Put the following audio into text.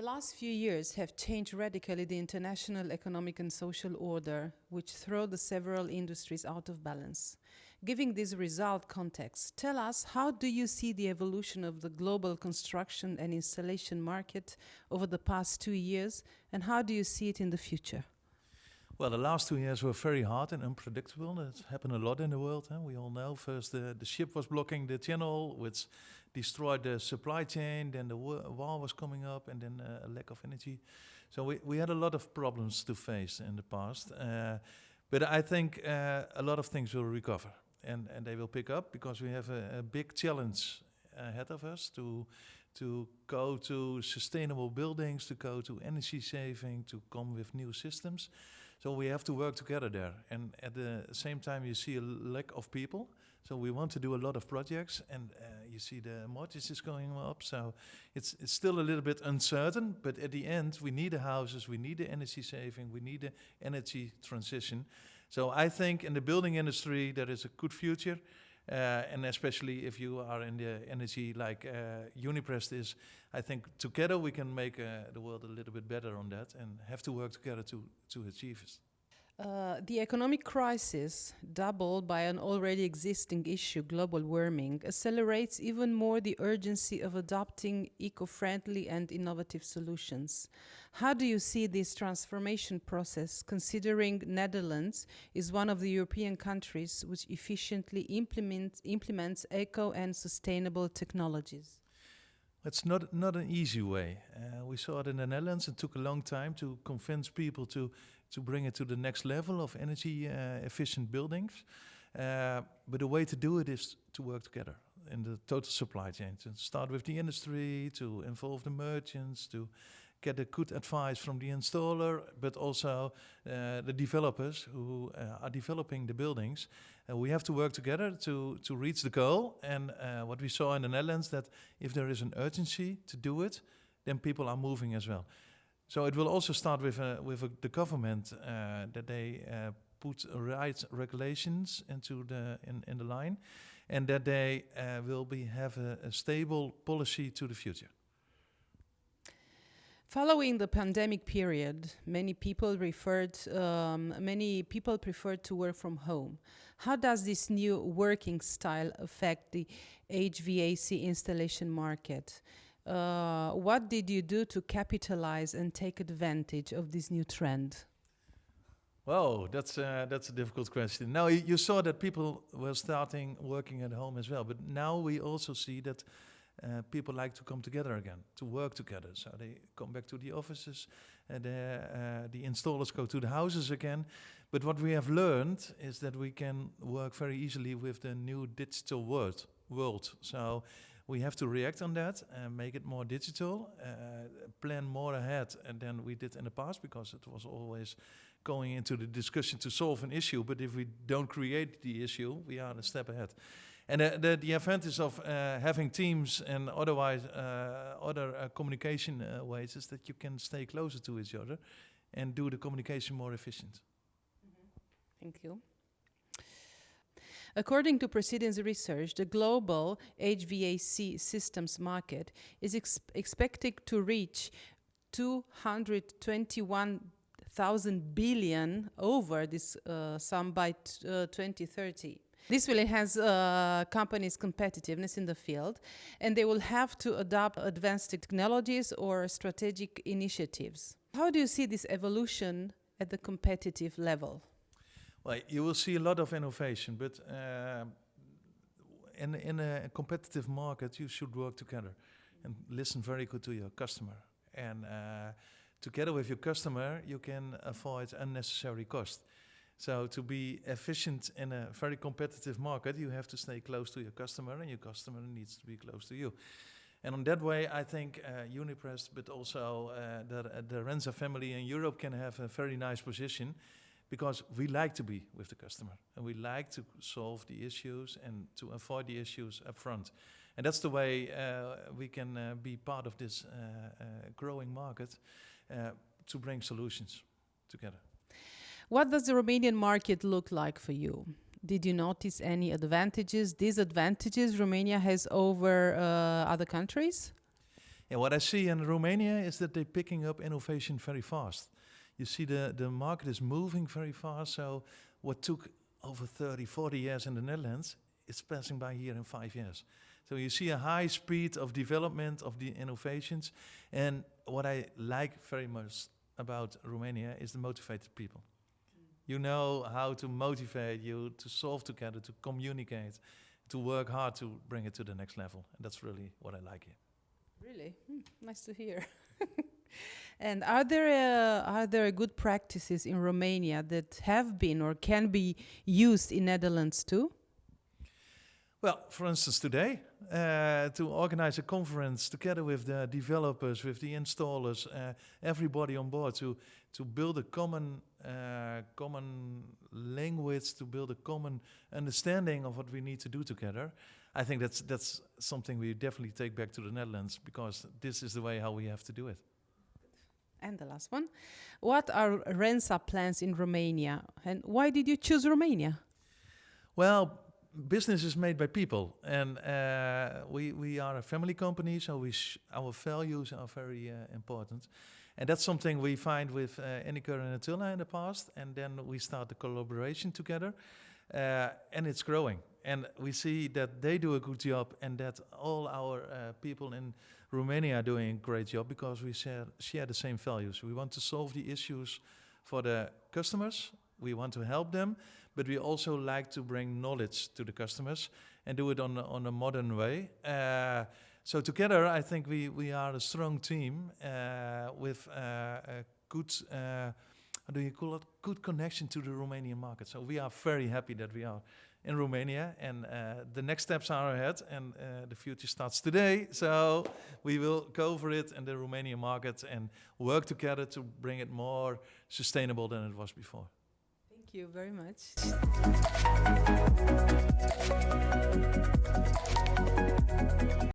The last few years have changed radically the international economic and social order, which throw the several industries out of balance. Giving this result context, tell us, how do you see the evolution of the global construction and installation market over the past 2 years, and how do you see it in the future? Well, the last 2 years were very hard and unpredictable. It's happened a lot in the world. We all know. First, the ship was blocking the channel, which destroyed the supply chain. Then the war was coming up, and then a lack of energy. So we had a lot of problems to face in the past. But I think a lot of things will recover, and they will pick up, because we have a big challenge ahead of us to go to sustainable buildings, to go to energy saving, to come with new systems. So we have to work together there. And at the same time, you see a lack of people. So we want to do a lot of projects, and you see the mortgages going up. So it's still a little bit uncertain, but at the end, we need the houses, we need the energy saving, we need the energy transition. So I think in the building industry, there is a good future. And especially if you are in the energy like Uniprest is, I think together we can make the world a little bit better on that, and have to work together to achieve it. The economic crisis, doubled by an already existing issue, global warming, accelerates even more the urgency of adopting eco-friendly and innovative solutions. How do you see this transformation process, considering Netherlands is one of the European countries which efficiently implements eco and sustainable technologies? It's not an easy way. We saw it in the Netherlands. It took a long time to convince people to bring it to the next level of energy efficient buildings. But the way to do it is to work together in the total supply chain. To start with the industry, to involve the merchants, to get a good advice from the installer, but also the developers who are developing the buildings. We have to work together to reach the goal. And what we saw in the Netherlands, that if there is an urgency to do it, then people are moving as well. So it will also start with the government, that they put right regulations into in the line, and that they will have a stable policy to the future. Following the pandemic period, many people preferred to work from home. How does this new working style affect the HVAC installation market? What did you do to capitalize and take advantage of this new trend? Well, that's a difficult question. Now, you saw that people were starting working at home as well, but now we also see that people like to come together again, to work together. So they come back to the offices, and the installers go to the houses again. But what we have learned is that we can work very easily with the new digital world. So we have to react on that and make it more digital, plan more ahead than we did in the past, because it was always going into the discussion to solve an issue. But if we don't create the issue, we are a step ahead. And the advantage of having teams and other communication ways is that you can stay closer to each other and do the communication more efficient. Thank you. According to Proceedings research, the global HVAC systems market is expected to reach 221,000 billion over this sum by 2030. This will enhance companies' competitiveness in the field, and they will have to adopt advanced technologies or strategic initiatives. How do you see this evolution at the competitive level? Well, you will see a lot of innovation, but in a competitive market, you should work together and listen very good to your customer. And together with your customer, you can avoid unnecessary cost. So to be efficient in a very competitive market, you have to stay close to your customer, and your customer needs to be close to you. And in that way, I think Uniprest, but also the Rensa Family in Europe can have a very nice position, because we like to be with the customer, and we like to solve the issues and to avoid the issues up front. And that's the way we can be part of this growing market to bring solutions together. What does the Romanian market look like for you? Did you notice any advantages, disadvantages Romania has over other countries? And what I see in Romania is that they're picking up innovation very fast. You see the market is moving very fast, so what took over 30, 40 years in the Netherlands, it's passing by here in 5 years. So you see a high speed of development of the innovations, and what I like very much about Romania is the motivated people. You know how to motivate you, to solve together, to communicate, to work hard to bring it to the next level. And that's really what I like here. Really? Nice to hear. And are there good practices in Romania that have been or can be used in Netherlands too? Well, for instance, today, to organize a conference together with the developers, with the installers, everybody on board to build a common language, to build a common understanding of what we need to do together. I think that's something we definitely take back to the Netherlands, because this is the way how we have to do it. And the last one. What are Rensa plans in Romania, and why did you choose Romania? Well, business is made by people, and we are a family company, so our values are very important. And that's something we find with Enneke and Attila in the past, and then we start the collaboration together, and it's growing. And we see that they do a good job, and that all our people in Romania are doing a great job, because we share the same values. We want to solve the issues for the customers. We want to help them, but we also like to bring knowledge to the customers and do it on a modern way. So together, I think we are a strong team with a good, how do you call it? Good connection to the Romanian market. So we are very happy that we are in Romania, and the next steps are ahead, and the future starts today. So we will go for it in the Romanian market and work together to bring it more sustainable than it was before. Thank you very much.